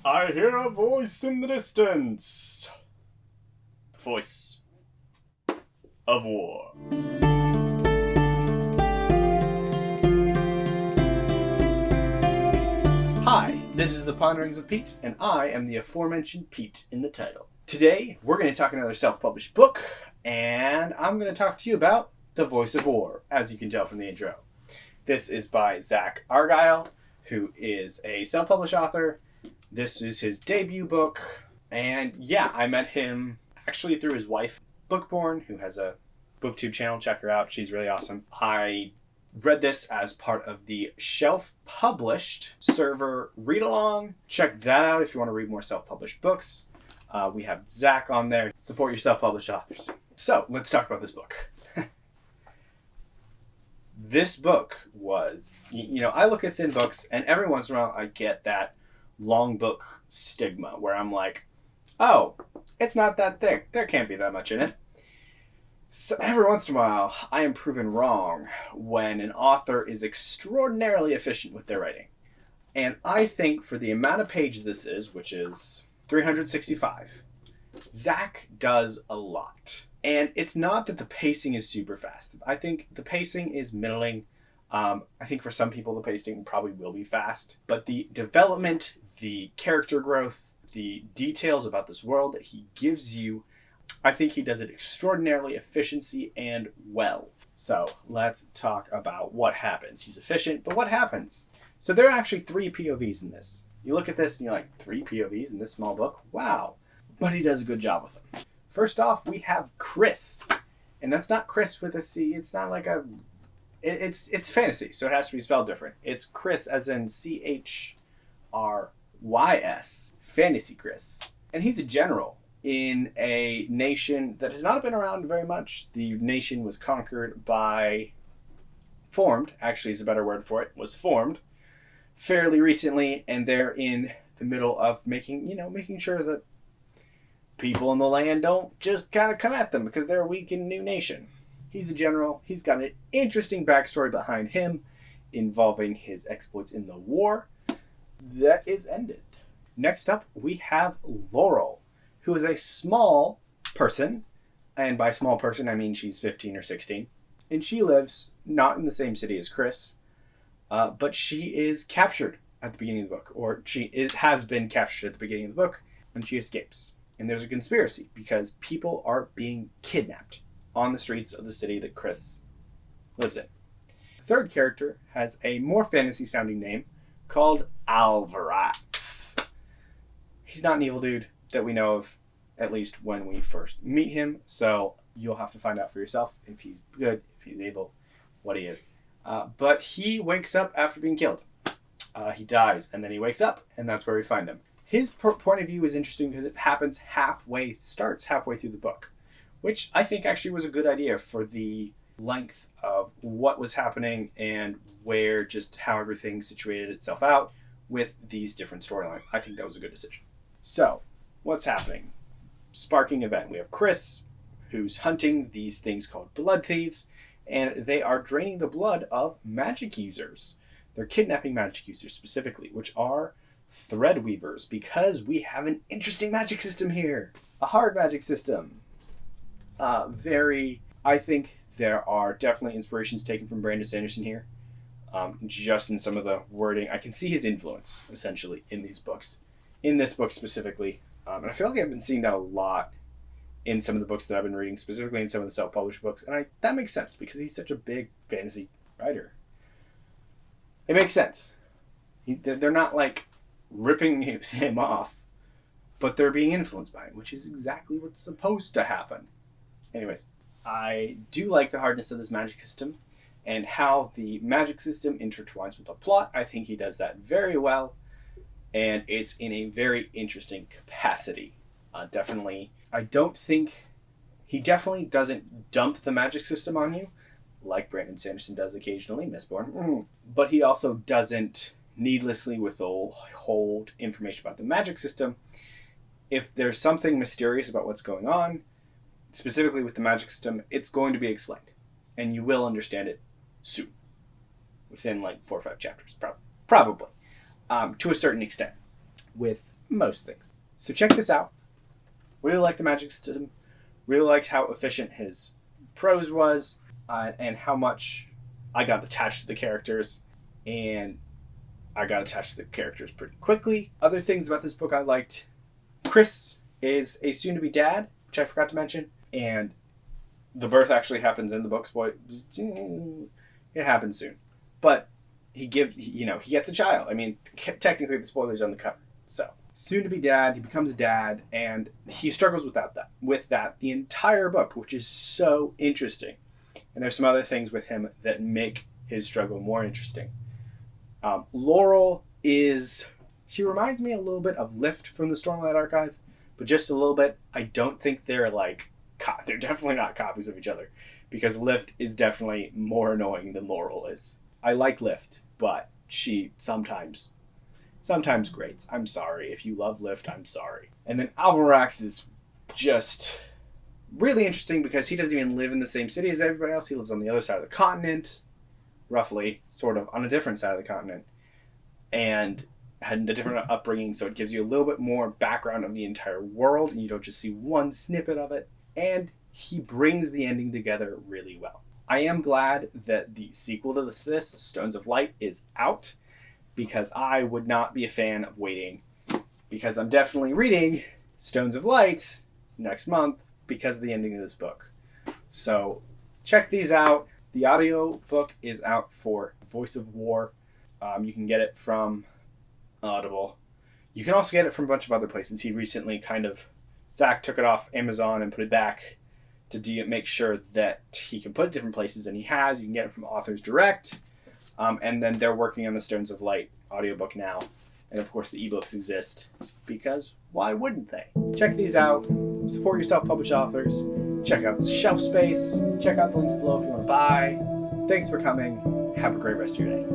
I hear a voice in the distance. The voice of war. Hi, this is The Ponderings of Pete, and I am the aforementioned Pete in the title. Today, we're going to talk another self-published book, and I'm going to talk to you about The Voice of War, as you can tell from the intro. This is by Zach Argyle, who is a self-published author. This is his debut book, and yeah, I met him actually through his wife, Bookborn, who has a booktube channel. Check her out. She's really awesome. I read this as part of the self-published server read-along. Check that out if you want to read more self-published books. We have Zach on there. Support your self-published authors. So, let's talk about this book. This book was, I look at thin books, and every once in a while I get that long book stigma where I'm like, oh, it's not that thick. There can't be that much in it. So every once in a while, I am proven wrong when an author is extraordinarily efficient with their writing. And I think for the amount of pages this is, which is 365, Zach does a lot. And it's not that the pacing is super fast. I think the pacing is middling. I think for some people the pacing probably will be fast. But the development, the character growth, the details about this world that he gives you, I think he does it extraordinarily efficiency and well. So let's talk about what happens. He's efficient, but what happens? So there are actually 3 POVs in this. You look at this and you're like, 3 POVs in this small book? Wow. But he does a good job with them. First off, we have Chris. And that's not Chris with a C. It's not like a... It's fantasy, so it has to be spelled different. It's Chris as in CHRYS. Fantasy Chris. And he's a general in a nation that has not been around very much. The nation was formed, actually is a better word for it, was formed fairly recently, and they're in the middle of making sure that people in the land don't just kind of come at them because they're a weak and new nation. He's a general. He's got an interesting backstory behind him involving his exploits in the war that is ended. Next up, we have Laurel, who is a small person, and by small person I mean she's 15 or 16, and she lives not in the same city as Chris, but she is captured at the beginning of the book, or has been captured at the beginning of the book, and she escapes. And there's a conspiracy because people are being kidnapped on the streets of the city that Chris lives in. The third character has a more fantasy-sounding name called Alvarax. He's not an evil dude that we know of, at least when we first meet him, so you'll have to find out for yourself if he's good, if he's evil, what he is. But he wakes up after being killed. He dies, and then he wakes up, and that's where we find him. His point of view is interesting because it starts halfway through the book, which I think actually was a good idea for the length of what was happening and how everything situated itself out with these different storylines. I think that was a good decision. So, what's happening? Sparking event. We have Chris, who's hunting these things called blood thieves, and they are draining the blood of magic users. They're kidnapping magic users specifically, which are thread weavers, because we have an interesting magic system here. A hard magic system. I think there are definitely inspirations taken from Brandon Sanderson here. Just in some of the wording. I can see his influence, essentially, in these books. In this book specifically. And I feel like I've been seeing that a lot in some of the books that I've been reading, specifically in some of the self-published books. And that makes sense, because he's such a big fantasy writer. It makes sense. They're not, ripping him off, but they're being influenced by him, which is exactly what's supposed to happen. Anyways, I do like the hardness of this magic system and how the magic system intertwines with the plot. I think he does that very well, and it's in a very interesting capacity. He definitely doesn't dump the magic system on you, like Brandon Sanderson does occasionally, Mistborn, but he also doesn't needlessly withhold information about the magic system. If there's something mysterious about what's going on, specifically with the magic system, it's going to be explained, and you will understand it soon, within 4 or 5 chapters, probably, to a certain extent. With most things. So check this out. Really like the magic system. Really liked how efficient his prose was, and how much I got attached to the characters. And I got attached to the characters pretty quickly. Other things about this book I liked. Chris is a soon-to-be dad, which I forgot to mention. And the birth actually happens in the book. It happens soon. But he gets a child. I mean, technically the spoiler's on the cover. So, soon-to-be dad, he becomes a dad, and he struggles with that the entire book, which is so interesting. And there's some other things with him that make his struggle more interesting. Laurel she reminds me a little bit of Lift from the Stormlight Archive, but just a little bit. I don't think they're they're definitely not copies of each other, because Lift is definitely more annoying than Laurel is. I like Lift, but she sometimes grates. I'm sorry. If you love Lift, I'm sorry. And then Alvarax is just really interesting because he doesn't even live in the same city as everybody else. He lives on the other side of the continent, roughly, sort of, on a different side of the continent, and had a different upbringing, so it gives you a little bit more background of the entire world, and you don't just see one snippet of it. And he brings the ending together really well. I am glad that the sequel to this, Stones of Light, is out, because I would not be a fan of waiting, because I'm definitely reading Stones of Light next month because of the ending of this book. So check these out. The audiobook is out for Voice of War. You can get it from Audible. You can also get it from a bunch of other places. He recently Zach took it off Amazon and put it back to make sure that he can put it different places, and he has. You can get it from Authors Direct. And then they're working on the Stones of Light audiobook now. And of course the ebooks exist, because why wouldn't they? Check these out. Support your self-published authors. Check out Shelf Space. Check out the links below if you want to buy. Thanks for coming. Have a great rest of your day.